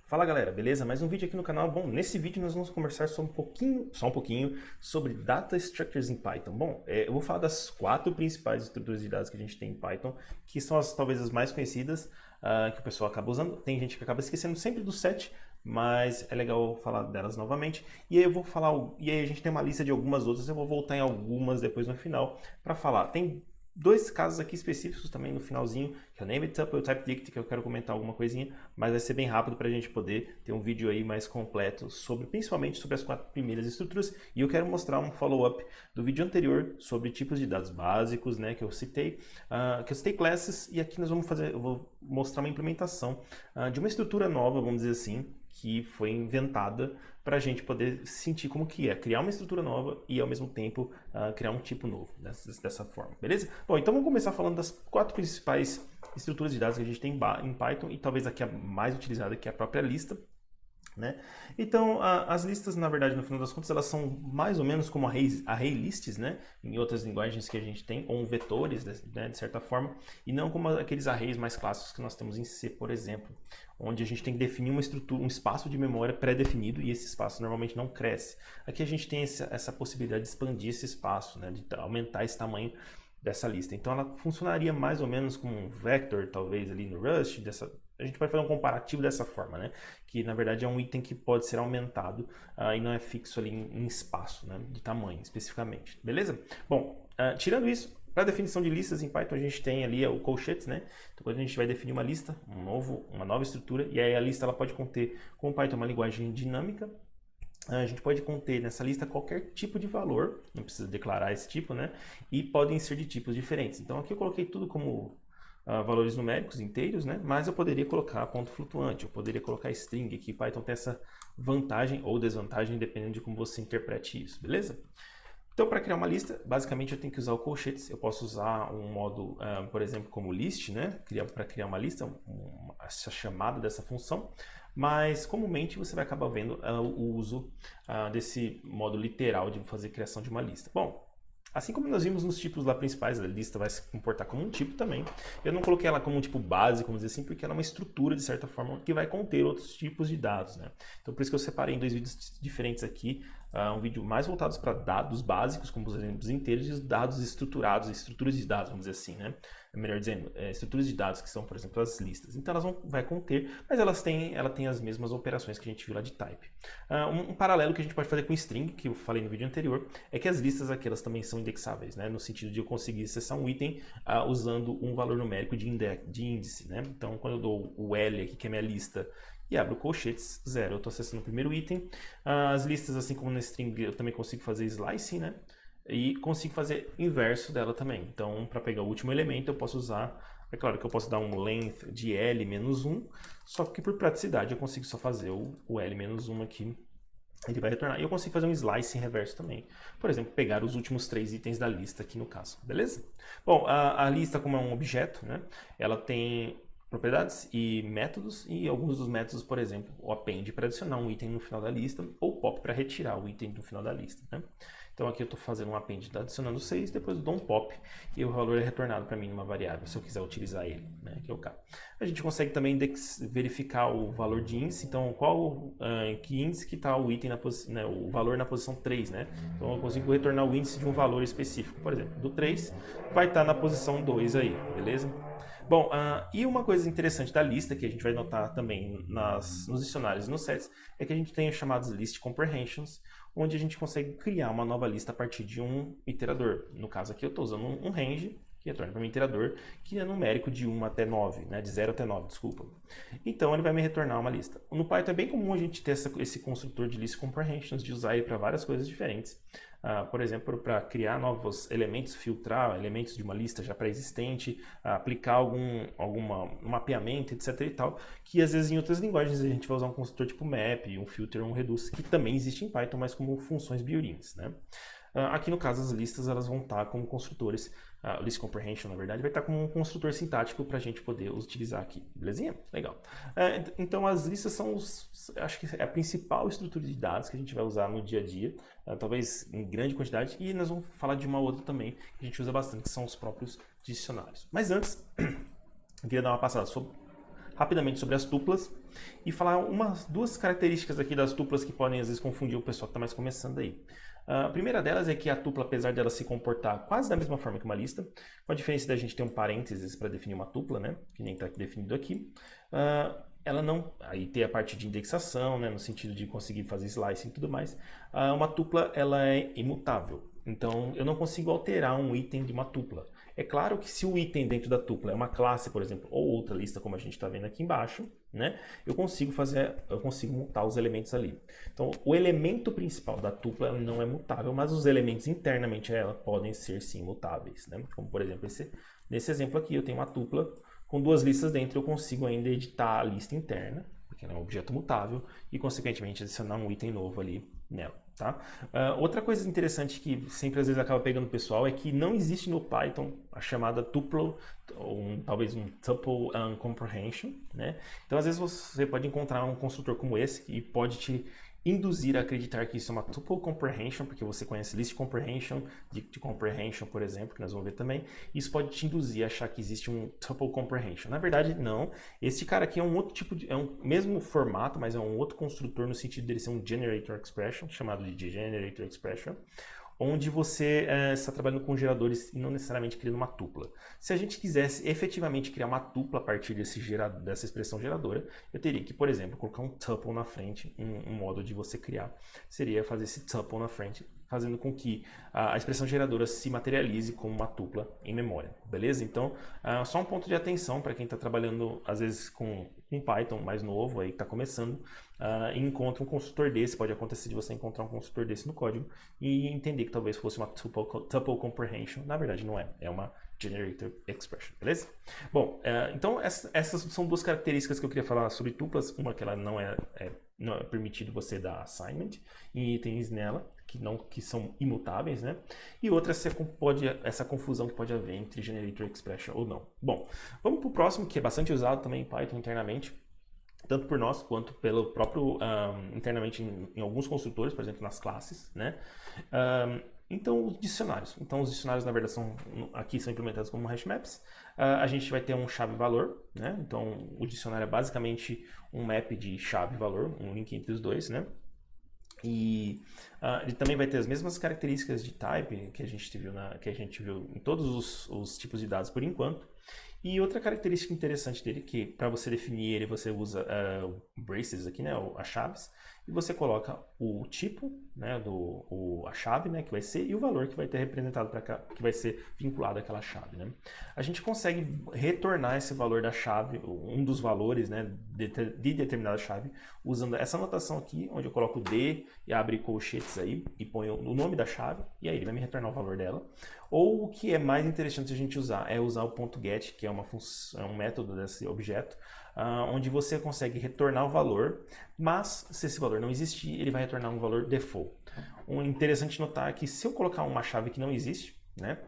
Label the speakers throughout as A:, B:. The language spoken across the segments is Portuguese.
A: Fala galera, beleza? Mais um vídeo aqui no canal. Bom, nesse vídeo nós vamos conversar só um pouquinho sobre Data Structures em Python. Bom, eu vou falar das 4 principais estruturas de dados que a gente tem em Python, que são talvez as mais conhecidas, que o pessoal acaba usando. Tem gente que acaba esquecendo sempre do 7, mas é legal falar delas novamente. E aí eu vou falar, e aí a gente tem uma lista de algumas outras, eu vou voltar em algumas depois no final para falar. Tem dois casos aqui específicos também no finalzinho, que é o Name Tuple e o TypeDict, que eu quero comentar alguma coisinha, mas vai ser bem rápido para a gente poder ter um vídeo aí mais completo sobre, principalmente sobre as 4 primeiras estruturas. E eu quero mostrar um follow-up do vídeo anterior sobre tipos de dados básicos, né, que eu citei classes, e aqui nós vamos fazer, eu vou mostrar uma implementação de uma estrutura nova, vamos dizer assim, que foi inventada para a gente poder sentir como que é criar uma estrutura nova e ao mesmo tempo criar um tipo novo dessa forma, beleza? Bom, então vamos começar falando das 4 principais estruturas de dados que a gente tem em Python e talvez aqui a mais utilizada, que é a própria lista. Né? Então, as listas, na verdade, no final das contas, elas são mais ou menos como array lists, né? Em outras linguagens que a gente tem, ou vetores, né? De certa forma, e não como aqueles arrays mais clássicos que nós temos em C, por exemplo, onde a gente tem que definir uma estrutura, um espaço de memória pré-definido e esse espaço normalmente não cresce. Aqui a gente tem essa possibilidade de expandir esse espaço, né? De aumentar esse tamanho dessa lista. Então, ela funcionaria mais ou menos como um vector, talvez, ali no Rust, a gente pode fazer um comparativo dessa forma, né? Que na verdade é um item que pode ser aumentado e não é fixo ali em espaço, né? De tamanho especificamente, beleza? Bom, tirando isso, para definição de listas em Python a gente tem ali o colchetes, né? Então quando a gente vai definir uma lista, uma nova estrutura, e aí a lista ela pode conter, como Python é uma linguagem dinâmica, a gente pode conter nessa lista qualquer tipo de valor, não precisa declarar esse tipo, né? E podem ser de tipos diferentes. Então aqui eu coloquei tudo como valores numéricos inteiros, né? Mas eu poderia colocar ponto flutuante, eu poderia colocar string, aqui Python tem essa vantagem ou desvantagem, dependendo de como você interprete isso, beleza? Então, para criar uma lista, basicamente eu tenho que usar o colchetes. Eu posso usar um modo, por exemplo, como list, né? Para criar uma lista, essa chamada dessa função. Mas, comumente, você vai acabar vendo o uso desse modo literal de fazer criação de uma lista. Bom, assim como nós vimos nos tipos lá principais, a lista vai se comportar como um tipo também. Eu não coloquei ela como um tipo básico, vamos dizer assim, porque ela é uma estrutura, de certa forma, que vai conter outros tipos de dados, né? Então, por isso que eu separei em 2 vídeos diferentes aqui. Um vídeo mais voltado para dados básicos, como os exemplos inteiros, e os dados estruturados, estruturas de dados, vamos dizer assim, né? Melhor dizendo, estruturas de dados que são, por exemplo, as listas. Então, elas vai conter, mas ela tem as mesmas operações que a gente viu lá de type. Um paralelo que a gente pode fazer com string, que eu falei no vídeo anterior, é que as listas aqui, elas também são indexáveis, né? No sentido de eu conseguir acessar um item usando um valor numérico de índice, né? Então, quando eu dou o L aqui, que é minha lista, e abro colchetes 0, eu estou acessando o primeiro item. As listas, assim como na string, eu também consigo fazer slicing, né? E consigo fazer inverso dela também. Então, para pegar o último elemento, eu posso usar... É claro que eu posso dar um length de L menos 1, só que por praticidade eu consigo só fazer o L menos 1 aqui. Ele vai retornar. E eu consigo fazer um slice reverso também. Por exemplo, pegar os últimos 3 itens da lista aqui no caso. Beleza? Bom, a lista, como é um objeto, né? Ela tem propriedades e métodos, e alguns dos métodos, por exemplo, o append para adicionar um item no final da lista, ou pop para retirar o item no final da lista, né? Então aqui eu estou fazendo um append adicionando 6, depois eu dou um pop e o valor é retornado para mim numa variável, se eu quiser utilizar ele, né? Que é o K. A gente consegue também verificar o valor de índice, então que índice que está o item né, o valor na posição 3, né? Então eu consigo retornar o índice de um valor específico, por exemplo, do 3 vai estar na posição 2 aí, beleza? Bom, e uma coisa interessante da lista, que a gente vai notar também nos dicionários e nos sets, é que a gente tem os chamados list comprehensions, onde a gente consegue criar uma nova lista a partir de um iterador. No caso aqui eu estou usando um range, que retorna para mim iterador, que é numérico de 1 até 9, né? De 0 até 9, desculpa. Então ele vai me retornar uma lista. No Python é bem comum a gente ter esse construtor de list comprehensions, de usar ele para várias coisas diferentes. Por exemplo, para criar novos elementos, filtrar elementos de uma lista já pré-existente, aplicar algum mapeamento, etc. e tal, que às vezes em outras linguagens a gente vai usar um construtor tipo map, um filter, um reduce, que também existe em Python, mas como funções built-ins, né? Aqui no caso as listas elas vão estar como construtores, list comprehension na verdade vai estar como um construtor sintático para a gente poder utilizar aqui, belezinha? Legal. Então as listas são acho que é a principal estrutura de dados que a gente vai usar no dia a dia, talvez em grande quantidade, e nós vamos falar de uma outra também que a gente usa bastante, que são os próprios dicionários. Mas antes, eu queria dar uma passada rapidamente sobre as tuplas e falar duas características aqui das tuplas que podem às vezes confundir o pessoal que está mais começando aí. A primeira delas é que a tupla, apesar dela se comportar quase da mesma forma que uma lista, com a diferença da gente ter um parênteses para definir uma tupla, né, que nem está definido aqui, ela não, aí tem a parte de indexação, né, no sentido de conseguir fazer slicing e tudo mais, uma tupla ela é imutável, então eu não consigo alterar um item de uma tupla. É claro que se o item dentro da tupla é uma classe, por exemplo, ou outra lista, como a gente está vendo aqui embaixo, né, eu consigo mutar os elementos ali. Então, o elemento principal da tupla não é mutável, mas os elementos internamente a ela podem ser sim mutáveis, né? Como por exemplo, nesse exemplo aqui eu tenho uma tupla com duas listas dentro, eu consigo ainda editar a lista interna, porque ela é um objeto mutável, e consequentemente adicionar um item novo ali nela. Tá? Outra coisa interessante que sempre às vezes acaba pegando o pessoal é que não existe no Python a chamada tuple, ou talvez um tuple comprehension, né? Então às vezes você pode encontrar um construtor como esse e pode te induzir a acreditar que isso é uma tuple comprehension, porque você conhece list comprehension, dict comprehension, por exemplo, que nós vamos ver também. Isso pode te induzir a achar que existe um tuple comprehension. Na verdade, não. Esse cara aqui é um outro tipo de... é um mesmo formato, mas é um outro construtor no sentido dele ser um generator expression, chamado de generator expression, onde você está trabalhando com geradores e não necessariamente criando uma tupla. Se a gente quisesse efetivamente criar uma tupla a partir dessa expressão geradora, eu teria que, por exemplo, colocar um tuple na frente. Um modo de você criar seria fazer esse tuple na frente, fazendo com que a expressão geradora se materialize como uma tupla em memória, beleza? Então, só um ponto de atenção para quem está trabalhando, às vezes, com Python mais novo, aí que está começando, e encontra um construtor desse. Pode acontecer de você encontrar um construtor desse no código e entender que talvez fosse uma tuple comprehension. Na verdade, não é. É uma generator expression, beleza? Bom, então essas são duas características que eu queria falar sobre tuplas. Uma que ela não é permitido você dar assignment em itens nela, que são imutáveis, né? E outra essa confusão que pode haver entre generator expression ou não. Bom, vamos para o próximo, que é bastante usado também em Python internamente, tanto por nós quanto pelo próprio internamente em alguns construtores, por exemplo, nas classes, né? Então, os dicionários. Então, os dicionários, na verdade, aqui são implementados como hashmaps. A gente vai ter um chave-valor, né? Então, o dicionário é basicamente um map de chave-valor, um link entre os dois, né? E ele também vai ter as mesmas características de type que a gente viu em todos os tipos de dados por enquanto. E outra característica interessante dele, que para você definir ele, você usa braces aqui, né, as chaves, e você coloca o tipo, né, a chave, né, que vai ser, e o valor que vai ter representado para cá, que vai ser vinculado àquela chave, né. A gente consegue retornar esse valor da chave, um dos valores, né, de determinada chave, usando essa notação aqui, onde eu coloco D e abre colchetes aí, e ponho o nome da chave, e aí ele vai me retornar o valor dela. Ou o que é mais interessante a gente usar é usar o .get, que é um método desse objeto, onde você consegue retornar o valor, mas se esse valor não existir, ele vai retornar um valor default. Um interessante notar é que se eu colocar uma chave que não existe, né,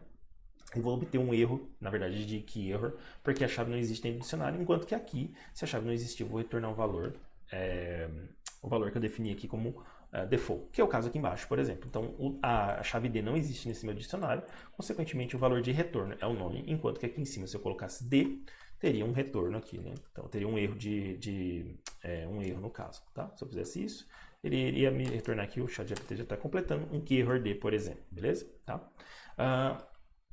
A: eu vou obter um erro, na verdade de key error, porque a chave não existe dentro do dicionário, enquanto que aqui, se a chave não existir, eu vou retornar o valor que eu defini aqui como default, que é o caso aqui embaixo, por exemplo. Então, a chave D não existe nesse meu dicionário, consequentemente o valor de retorno é o nome, enquanto que aqui em cima, se eu colocasse D, teria um retorno aqui, né? Então, teria um erro um erro no caso, tá? Se eu fizesse isso, ele iria me retornar aqui, o ChatGPT já está completando um key error D, por exemplo, beleza? Tá?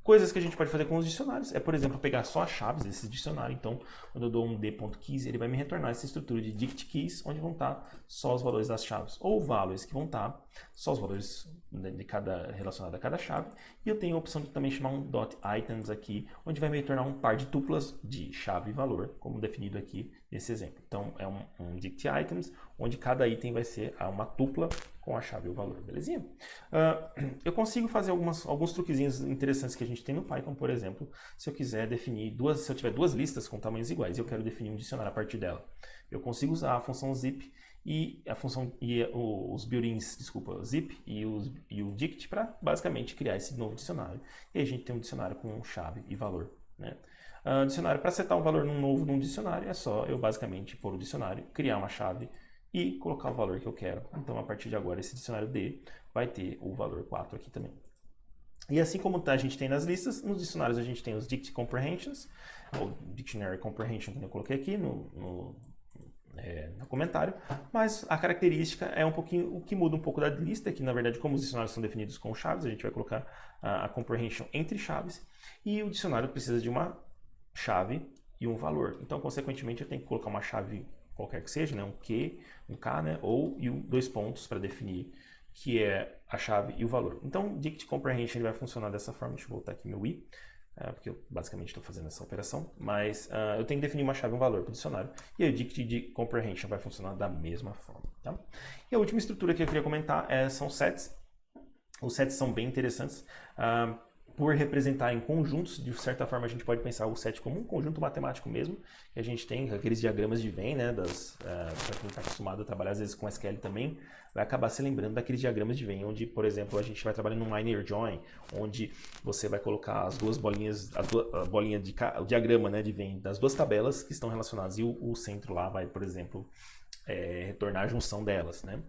A: Coisas que a gente pode fazer com os dicionários é, por exemplo, pegar só as chaves desse dicionário. Então, quando eu dou um d.keys, ele vai me retornar essa estrutura de dict keys, onde vão estar só os valores das chaves, ou values, que vão estar só os valores relacionado a cada chave. E eu tenho a opção de também chamar um .items aqui, onde vai me retornar um par de tuplas de chave e valor, como definido aqui nesse exemplo. Então, é um dict items, onde cada item vai ser uma tupla com a chave e o valor, belezinha? Eu consigo fazer alguns truquezinhos interessantes que a gente tem no Python, por exemplo, se eu quiser definir se eu tiver duas listas com tamanhos iguais e eu quero definir um dicionário a partir dela. Eu consigo usar a função zip e os built-ins, zip e o dict para basicamente criar esse novo dicionário. E aí a gente tem um dicionário com chave e valor, né? Dicionário, para setar um valor num dicionário, é só eu basicamente pôr o dicionário, criar uma chave e colocar o valor que eu quero. Então, a partir de agora, esse dicionário D vai ter o valor 4 aqui também. E assim como a gente tem nas listas, nos dicionários a gente tem os Dict Comprehensions, ou Dictionary Comprehension, que eu coloquei aqui no comentário, mas a característica é um pouquinho, o que muda um pouco da lista, que na verdade como os dicionários são definidos com chaves, a gente vai colocar a comprehension entre chaves, e o dicionário precisa de uma chave e um valor. Então, consequentemente, eu tenho que colocar uma chave qualquer que seja, né, um Q, um K, né, ou e dois pontos para definir que é a chave e o valor. Então, o Dict Comprehension ele vai funcionar dessa forma. Deixa eu voltar aqui meu i, porque eu basicamente estou fazendo essa operação, mas eu tenho que definir uma chave e um valor para o dicionário, e aí o Dict Comprehension vai funcionar da mesma forma. Tá? E a última estrutura que eu queria comentar são sets. Os sets são bem interessantes. Por representar em conjuntos, de certa forma a gente pode pensar o set como um conjunto matemático mesmo, que a gente tem aqueles diagramas de Venn, né, para quem está acostumado a trabalhar às vezes com SQL também, vai acabar se lembrando daqueles diagramas de Venn, onde, por exemplo, a gente vai trabalhando num linear join, onde você vai colocar as duas bolinhas, a bolinha de o diagrama, né, de Venn das duas tabelas que estão relacionadas, e o centro lá vai, por exemplo, retornar a junção delas, né?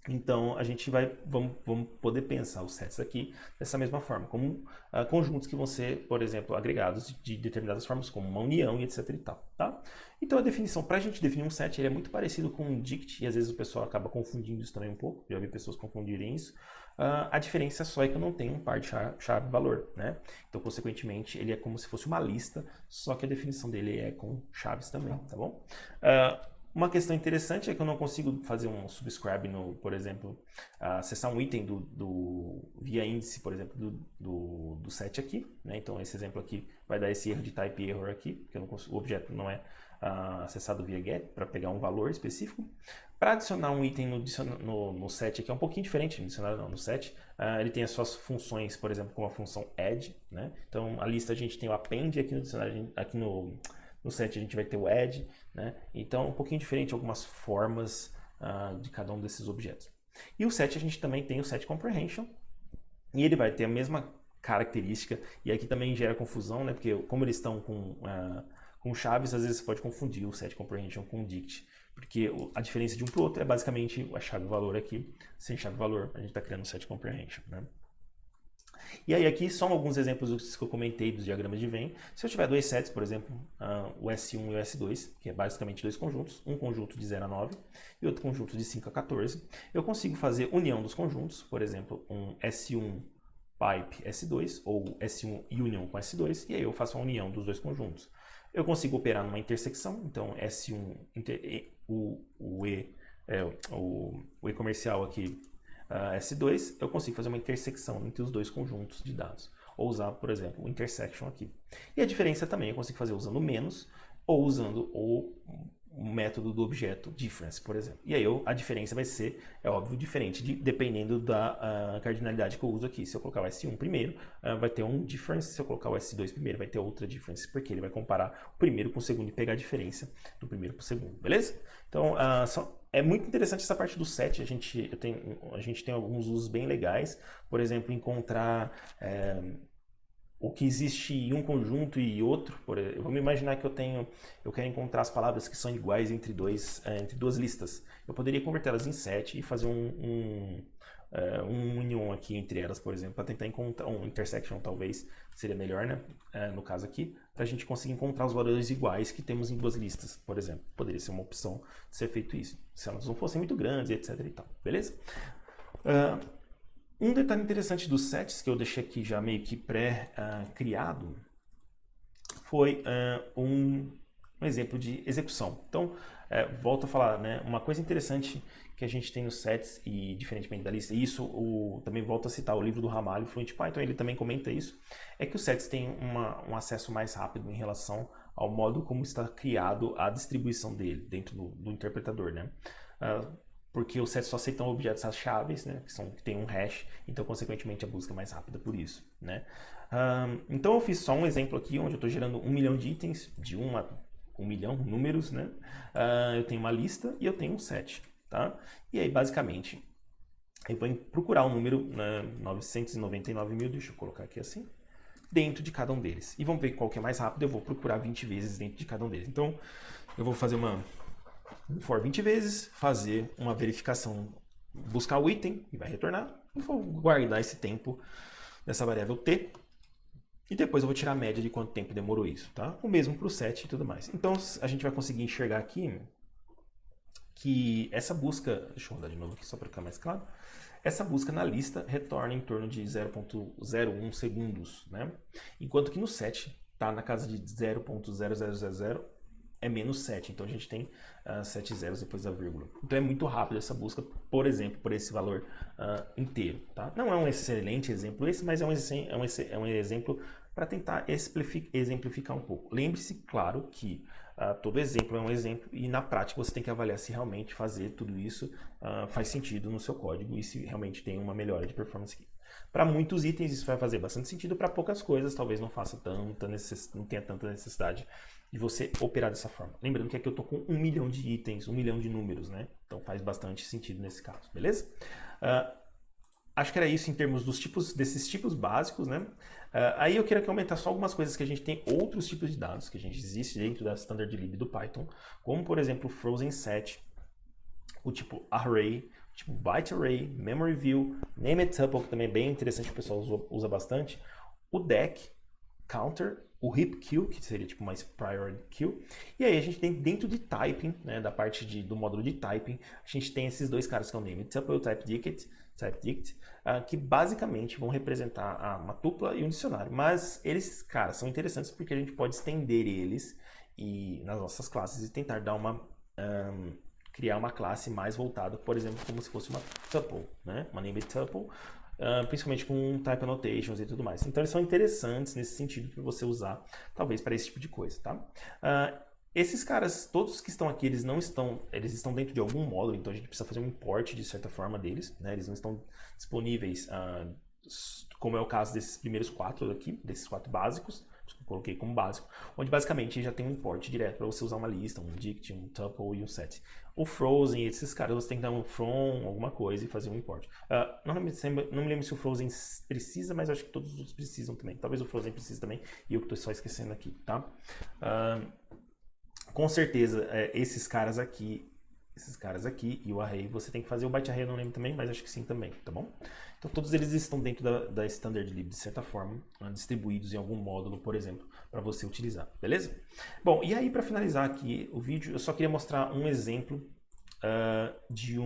A: Então, a gente vamos poder pensar os sets aqui dessa mesma forma, como conjuntos que vão ser, por exemplo, agregados de determinadas formas, como uma união e etc e tal, tá? Então, a definição, para a gente definir um set, ele é muito parecido com um dict, e às vezes o pessoal acaba confundindo isso também um pouco, já vi pessoas confundirem isso. A diferença só é que eu não tenho um par de chave e valor, né? Então, consequentemente, ele é como se fosse uma lista, só que a definição dele é com chaves também, tá bom? Uma questão interessante é que eu não consigo fazer um subscribe, por exemplo, acessar um item via índice, por exemplo, do set aqui, né? Então, esse exemplo aqui vai dar esse erro de type error aqui, porque o objeto não é acessado via get, para pegar um valor específico. Para adicionar um item no set aqui é um pouquinho diferente, no dicionário não, no set, ele tem as suas funções, por exemplo, como a função add, né? Então, a lista a gente tem o append, aqui no dicionário, aqui no set a gente vai ter o add, né? Então, um pouquinho diferente algumas formas de cada um desses objetos. E o set a gente também tem o set comprehension, e ele vai ter a mesma característica, e aqui também gera confusão, né? Porque como eles estão com chaves, às vezes você pode confundir o set comprehension com o dict, porque a diferença de um para o outro é basicamente a chave e valor aqui. Sem chave e valor, a gente está criando o set comprehension, né? E aí aqui são alguns exemplos dos que eu comentei dos diagramas de Venn. Se eu tiver dois sets, por exemplo, o S1 e o S2, que é basicamente dois conjuntos, um conjunto de 0 a 9 e outro conjunto de 5 a 14, eu consigo fazer união dos conjuntos, por exemplo, um S1 pipe S2 ou S1 union com S2, e aí eu faço a união dos dois conjuntos. Eu consigo operar numa intersecção, então S1, o E comercial aqui, S2, eu consigo fazer uma intersecção entre os dois conjuntos de dados. Ou usar, por exemplo, o intersection aqui. E a diferença também eu consigo fazer usando menos ou usando o método do objeto difference, por exemplo. E aí a diferença vai ser, é óbvio, diferente dependendo da cardinalidade que eu uso aqui. Se eu colocar o S1 primeiro, vai ter um difference. Se eu colocar o S2 primeiro, vai ter outra difference, porque ele vai comparar o primeiro com o segundo e pegar a diferença do primeiro para o segundo, beleza? Então, é muito interessante essa parte do set. A gente tem alguns usos bem legais. Por exemplo, encontrar o que existe em um conjunto e outro. Vamos imaginar que eu quero encontrar as palavras que são iguais entre duas listas. Eu poderia convertê-las em set e fazer um union aqui entre elas, por exemplo, para tentar encontrar um intersection, talvez seria melhor, né? No caso aqui, para a gente conseguir encontrar os valores iguais que temos em duas listas, por exemplo. Poderia ser uma opção de ser feito isso, se elas não fossem muito grandes, etc e tal, beleza? Um detalhe interessante dos sets que eu deixei aqui já meio que pré-criado foi um exemplo de execução. Então, volto a falar, né? Uma coisa interessante que a gente tem nos sets, e diferentemente da lista, e isso também volto a citar o livro do Ramalho, Fluent Python, ele também comenta isso, é que os sets têm um acesso mais rápido em relação ao modo como está criado a distribuição dele dentro do interpretador, né? Porque os sets só aceitam objetos acháveis, né, que tem um hash, então consequentemente a busca é mais rápida por isso, né? Então eu fiz só um exemplo aqui onde eu estou gerando 1 milhão de itens, de 1 a 1 milhão, números, né? Eu tenho uma lista e eu tenho um set, tá? E aí basicamente eu vou procurar um número, né, 999 mil, deixa eu colocar aqui assim, dentro de cada um deles. E vamos ver qual que é mais rápido, eu vou procurar 20 vezes dentro de cada um deles. Então eu vou fazer um for 20 vezes, fazer uma verificação, buscar o item e vai retornar, e vou guardar esse tempo dessa variável t, e depois eu vou tirar a média de quanto tempo demorou isso, tá? O mesmo para o set e tudo mais. Então a gente vai conseguir enxergar aqui que essa busca, deixa eu rodar de novo aqui só para ficar mais claro, essa busca na lista retorna em torno de 0,01 segundos, né? Enquanto que no set está na casa de 0,0000 é menos 7, então a gente tem 7 zeros depois da vírgula. Então é muito rápido essa busca, por exemplo, por esse valor inteiro. Tá? Não é um excelente exemplo esse, mas é um exemplo para tentar exemplificar um pouco. Lembre-se, claro, que todo exemplo é um exemplo e na prática você tem que avaliar se realmente fazer tudo isso faz sentido no seu código e se realmente tem uma melhora de performance aqui. Para muitos itens isso vai fazer bastante sentido, para poucas coisas talvez não faça não tenha tanta necessidade de você operar dessa forma. Lembrando que aqui eu estou com 1 milhão de itens, 1 milhão de números, né? Então faz bastante sentido nesse caso, beleza? Acho que era isso em termos desses tipos básicos, né? Aí eu queria aumentar só algumas coisas que a gente tem outros tipos de dados que a gente existe dentro da standard lib do Python, como por exemplo frozen set, o tipo array, o tipo byte array, memory view, named tuple, que também é bem interessante, o pessoal usa bastante, o deck, counter, o heap queue, que seria tipo mais priority queue, e aí a gente tem dentro de typing, né, da parte do módulo de typing, a gente tem esses dois caras que é o named tuple e o typedict, que basicamente vão representar uma tupla e um dicionário, mas eles, cara, são interessantes porque a gente pode estender eles nas nossas classes e tentar dar criar uma classe mais voltada, por exemplo, como se fosse uma tuple, né, uma named tuple, principalmente com type annotations e tudo mais. Então eles são interessantes nesse sentido para você usar, talvez para esse tipo de coisa, tá? Esses caras, todos que estão aqui, eles estão dentro de algum módulo, então a gente precisa fazer um import de certa forma deles, né? Eles não estão disponíveis, como é o caso desses primeiros 4 aqui, desses 4 básicos, que eu coloquei como básico, onde basicamente já tem um import direto para você usar uma lista, um dict, um tuple e um set. O frozen, esses caras, você tem que dar um from, alguma coisa e fazer um import. Não me lembro se o frozen precisa, mas acho que todos os outros precisam também. Talvez o frozen precise também e eu que estou só esquecendo aqui, tá? Com certeza, esses caras aqui e o array, você tem que fazer o byte array, eu não lembro também, mas acho que sim também, tá bom? Então todos eles estão dentro da standard lib de certa forma, distribuídos em algum módulo, por exemplo, para você utilizar, beleza? Bom, e aí para finalizar aqui o vídeo, eu só queria mostrar um exemplo de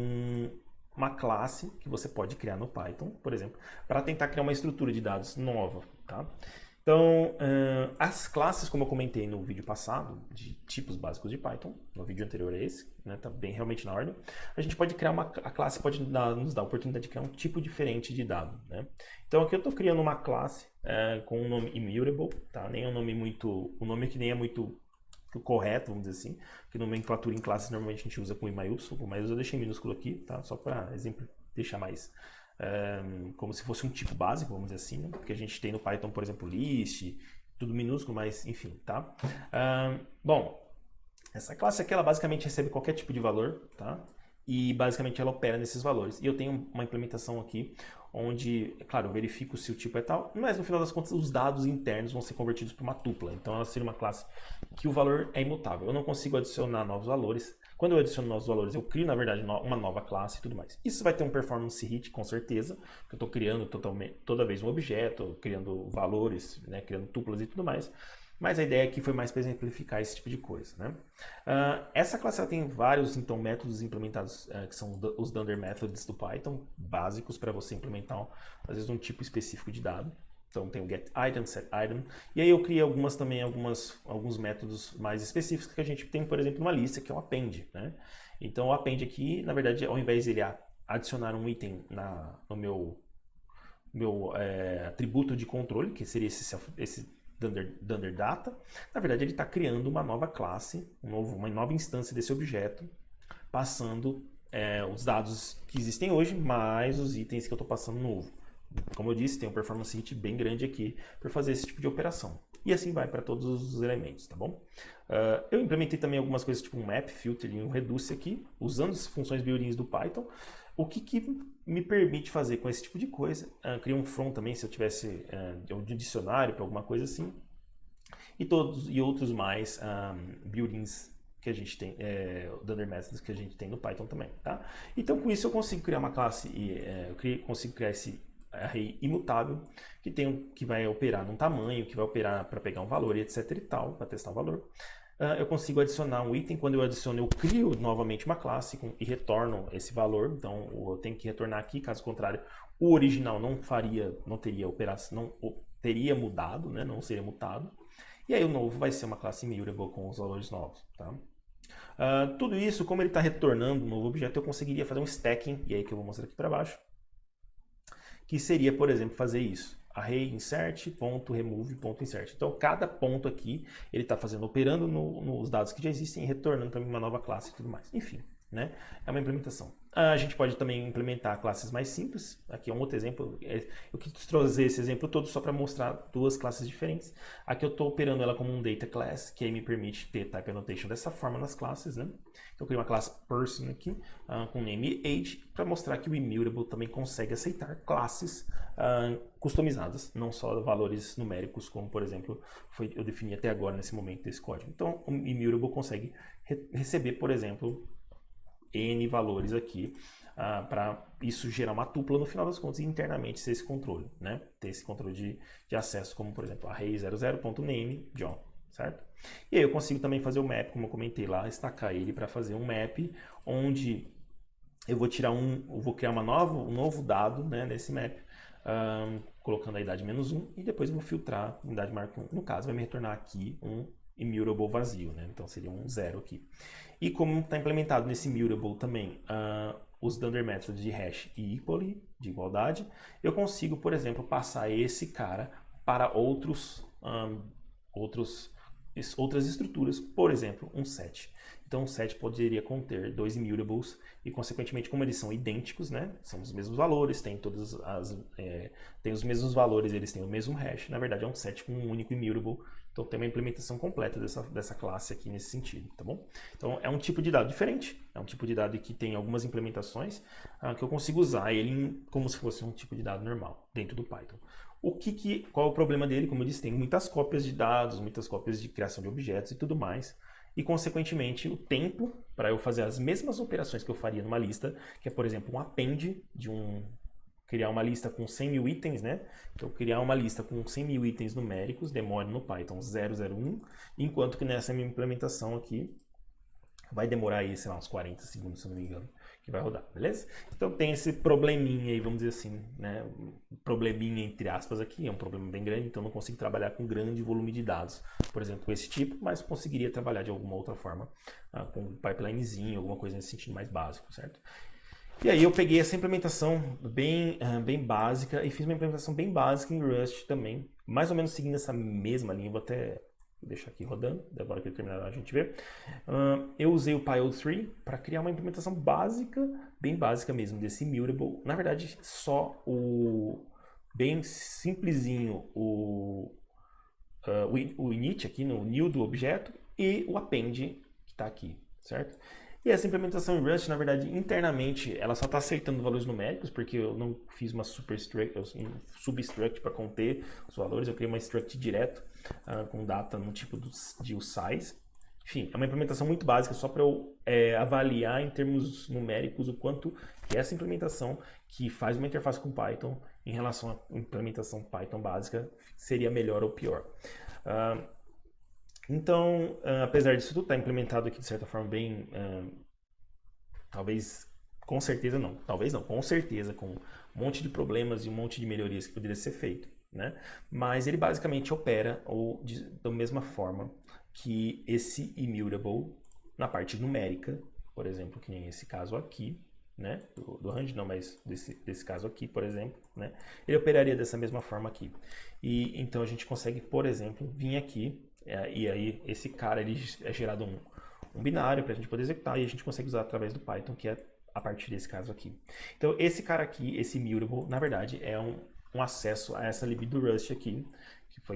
A: uma classe que você pode criar no Python, por exemplo, para tentar criar uma estrutura de dados nova, tá? Então, as classes, como eu comentei no vídeo passado, de tipos básicos de Python, no vídeo anterior a esse, né, tá bem realmente na ordem, a gente pode criar a classe pode nos dar a oportunidade de criar um tipo diferente de dado, né? Então aqui eu estou criando uma classe com um nome immutable, tá? Nem um nome que nem é muito correto, vamos dizer assim, que nomenclatura em classes normalmente a gente usa com I maiúsculo, mas eu deixei minúsculo aqui, tá? Só para exemplo, deixar mais como se fosse um tipo básico, vamos dizer assim, né? Porque a gente tem no Python, por exemplo, list, tudo minúsculo, mas enfim, tá? Bom, essa classe aqui, ela basicamente recebe qualquer tipo de valor, tá? E basicamente ela opera nesses valores. E eu tenho uma implementação aqui onde, é claro, eu verifico se o tipo é tal, mas no final das contas os dados internos vão ser convertidos para uma tupla. Então ela seria uma classe que o valor é imutável. Eu não consigo adicionar novos valores. Quando eu adiciono novos valores, eu crio, na verdade, uma nova classe e tudo mais. Isso vai ter um performance hit, com certeza, porque eu estou criando toda vez um objeto, criando valores, né, criando tuplas e tudo mais. Mas a ideia aqui foi mais para exemplificar esse tipo de coisa, né? Essa classe ela tem vários então, métodos implementados, que são os dunder methods do Python, básicos para você implementar, às vezes, um tipo específico de dado. Então tem o getItem, setItem, e aí eu criei alguns métodos mais específicos que a gente tem, por exemplo, uma lista que é o append, né? Então o append aqui, na verdade, ao invés de ele adicionar um item no meu atributo de controle, que seria esse dunder data, na verdade ele está criando uma nova classe, uma nova instância desse objeto, passando os dados que existem hoje, mais os itens que eu estou passando novo. Como eu disse, tem um performance hit bem grande aqui para fazer esse tipo de operação. E assim vai para todos os elementos, tá bom? Eu implementei também algumas coisas tipo um map, filter e um reduce aqui, usando as funções built-ins do Python. O que me permite fazer com esse tipo de coisa? Criar um from também, se eu tivesse um dicionário para alguma coisa assim. E outros mais built-ins que a gente tem, dunder methods que a gente tem no Python também, tá? Então com isso eu consigo criar uma classe e consigo criar esse array imutável, que vai operar num tamanho, que vai operar para pegar um valor e etc e tal, para testar o valor. Eu consigo adicionar um item. Quando eu adiciono, eu crio novamente uma classe e retorno esse valor. Então, eu tenho que retornar aqui, caso contrário, o original não teria operação, não teria mudado, né? Não seria mutado. E aí o novo vai ser uma classe immutable com os valores novos, tá? Tudo isso, como ele está retornando um novo objeto, eu conseguiria fazer um stacking, e aí que eu vou mostrar aqui para baixo, que seria, por exemplo, fazer isso. Array insert, ponto, remove, ponto insert. Então, cada ponto aqui, ele está operando nos dados que já existem e retornando para mim uma nova classe e tudo mais. Enfim, né? É uma implementação. A gente pode também implementar classes mais simples. Aqui é um outro exemplo. Eu quis trazer esse exemplo todo só para mostrar duas classes diferentes. Aqui eu estou operando ela como um data class, que aí me permite ter type annotation dessa forma nas classes, né? Então eu criei uma classe person aqui, com name e age, para mostrar que o immutable também consegue aceitar classes customizadas, não só valores numéricos, como por exemplo eu defini até agora nesse momento desse código. Então o immutable consegue receber, por exemplo, N valores aqui, para isso gerar uma tupla no final das contas e internamente ser esse controle, né? Ter esse controle de acesso, como por exemplo array00.name John, certo? E aí eu consigo também fazer o map, como eu comentei lá, destacar ele para fazer um map onde eu vou criar um novo dado, né, nesse map, colocando a idade -1 e depois eu vou filtrar a idade marca 1. No caso, vai me retornar aqui um immutable vazio, né? Então seria um 0 aqui. E como está implementado nesse immutable também os dunder methods de hash e equally, de igualdade, eu consigo, por exemplo, passar esse cara para outras estruturas, por exemplo, um set. Então, um set poderia conter dois immutables e, consequentemente, como eles são idênticos, né? São os mesmos valores, tem os mesmos valores, eles têm o mesmo hash. Na verdade, é um set com um único immutable. Então, tem uma implementação completa dessa classe aqui nesse sentido, tá bom? Então, é um tipo de dado diferente. É um tipo de dado que tem algumas implementações que eu consigo usar ele como se fosse um tipo de dado normal dentro do Python. Qual é o problema dele? Como eu disse, tem muitas cópias de dados, muitas cópias de criação de objetos e tudo mais. E, consequentemente, o tempo para eu fazer as mesmas operações que eu faria numa lista, que é, por exemplo, um append criar uma lista com 100 mil itens, né? Então, criar uma lista com 100 mil itens numéricos demora no Python 001, enquanto que nessa minha implementação aqui vai demorar aí, sei lá, uns 40 segundos, se eu não me engano, que vai rodar, beleza? Então tem esse probleminha aí, vamos dizer assim, né? Probleminha entre aspas aqui, é um problema bem grande, então não consigo trabalhar com grande volume de dados, por exemplo, com esse tipo, mas conseguiria trabalhar de alguma outra forma, com um pipelinezinho, alguma coisa nesse sentido mais básico, certo? E aí eu peguei essa implementação bem básica e fiz uma implementação bem básica em Rust também, mais ou menos seguindo essa mesma linha, vou até deixar aqui rodando, agora que ele terminar a gente vê. Eu usei o Pile3 para criar uma implementação básica, bem básica mesmo, desse immutable. Na verdade, só bem simplesinho o init aqui no new do objeto e o append que está aqui, certo? E essa implementação em Rust, na verdade, internamente, ela só está aceitando valores numéricos, porque eu não fiz uma substruct para conter os valores, eu criei uma struct direto com data no tipo de usize. Enfim, é uma implementação muito básica, só para eu avaliar em termos numéricos o quanto que essa implementação que faz uma interface com Python em relação à implementação Python básica seria melhor ou pior. Então, apesar disso tudo estar implementado aqui de certa forma bem, talvez, com certeza não, com certeza, com um monte de problemas e um monte de melhorias que poderia ser feito, né? Mas ele basicamente opera da mesma forma que esse immutable na parte numérica, por exemplo, que nem esse caso aqui, né? Do range não, mas desse caso aqui, por exemplo, né? Ele operaria dessa mesma forma aqui. E então a gente consegue, por exemplo, vir aqui e aí esse cara ele é gerado um binário para a gente poder executar e a gente consegue usar através do Python, que é a partir desse caso aqui. Então esse cara aqui, esse immutable, na verdade é um acesso a essa lib do Rust aqui,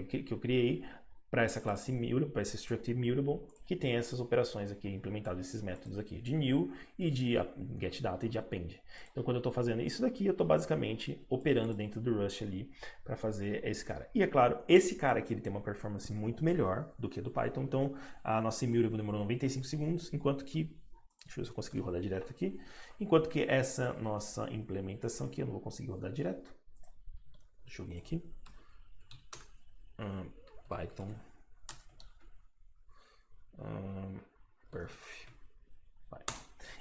A: que eu criei para essa classe immutable, para esse struct immutable, que tem essas operações aqui implementadas, esses métodos aqui de new e de getData e de append. Então quando eu estou fazendo isso daqui, eu estou basicamente operando dentro do Rust ali para fazer esse cara. E é claro, esse cara aqui ele tem uma performance muito melhor do que do Python, então a nossa immutable demorou 95 segundos, enquanto que, deixa eu ver se eu consegui rodar direto aqui, enquanto que essa nossa implementação aqui eu não vou conseguir rodar direto. Deixa eu vir aqui. Python. Perf.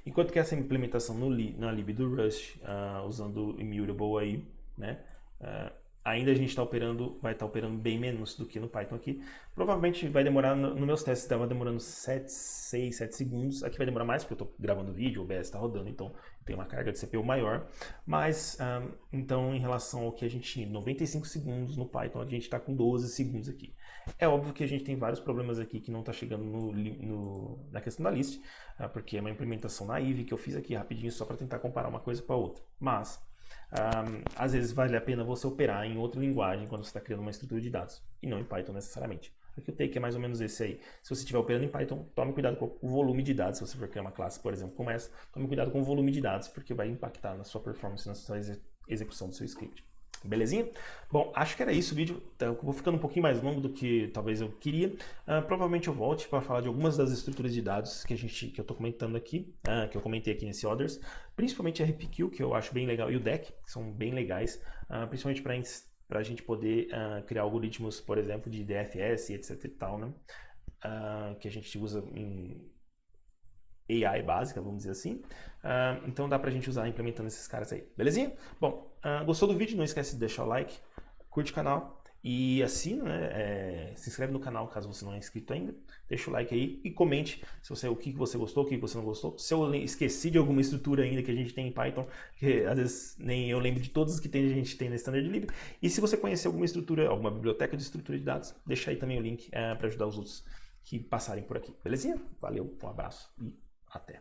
A: Enquanto que essa implementação na lib do Rust, usando o Immutable aí, né? Ainda a gente vai estar operando bem menos do que no Python aqui. Provavelmente vai demorar, nos meus testes estava demorando 6, 7 segundos. Aqui vai demorar mais porque eu estou gravando vídeo, o OBS está rodando, então tem uma carga de CPU maior. Mas, então, em relação ao que a gente tinha 95 segundos no Python, a gente está com 12 segundos aqui. É óbvio que a gente tem vários problemas aqui que não está chegando na questão da list, porque é uma implementação naive que eu fiz aqui rapidinho só para tentar comparar uma coisa com a outra. Mas, às vezes vale a pena você operar em outra linguagem quando você está criando uma estrutura de dados, e não em Python necessariamente. Aqui o take é mais ou menos esse aí. Se você estiver operando em Python, tome cuidado com o volume de dados. Se você for criar uma classe, por exemplo, como essa, tome cuidado com o volume de dados, porque vai impactar na sua performance, na sua execução do seu script. Belezinha? Bom, acho que era isso o vídeo. Eu vou ficando um pouquinho mais longo do que talvez eu queria. Provavelmente eu volte para falar de algumas das estruturas de dados que eu estou comentando aqui, que eu comentei aqui nesse Others, principalmente a RPQ, que eu acho bem legal, e o DEC, que são bem legais, principalmente para a gente poder criar algoritmos, por exemplo, de DFS e etc e tal, né? Que a gente usa em AI básica, vamos dizer assim. Então dá pra gente usar implementando esses caras aí, belezinha? Bom, gostou do vídeo? Não esquece de deixar o like, curte o canal e assina, né? Se inscreve no canal caso você não é inscrito ainda. Deixa o like aí e comente o que você gostou, o que você não gostou. Se eu esqueci de alguma estrutura ainda que a gente tem em Python, que às vezes nem eu lembro de todas que a gente tem na Standard Lib. E se você conhecer alguma estrutura, alguma biblioteca de estrutura de dados, deixa aí também o link para ajudar os outros que passarem por aqui, belezinha? Valeu, um abraço e até!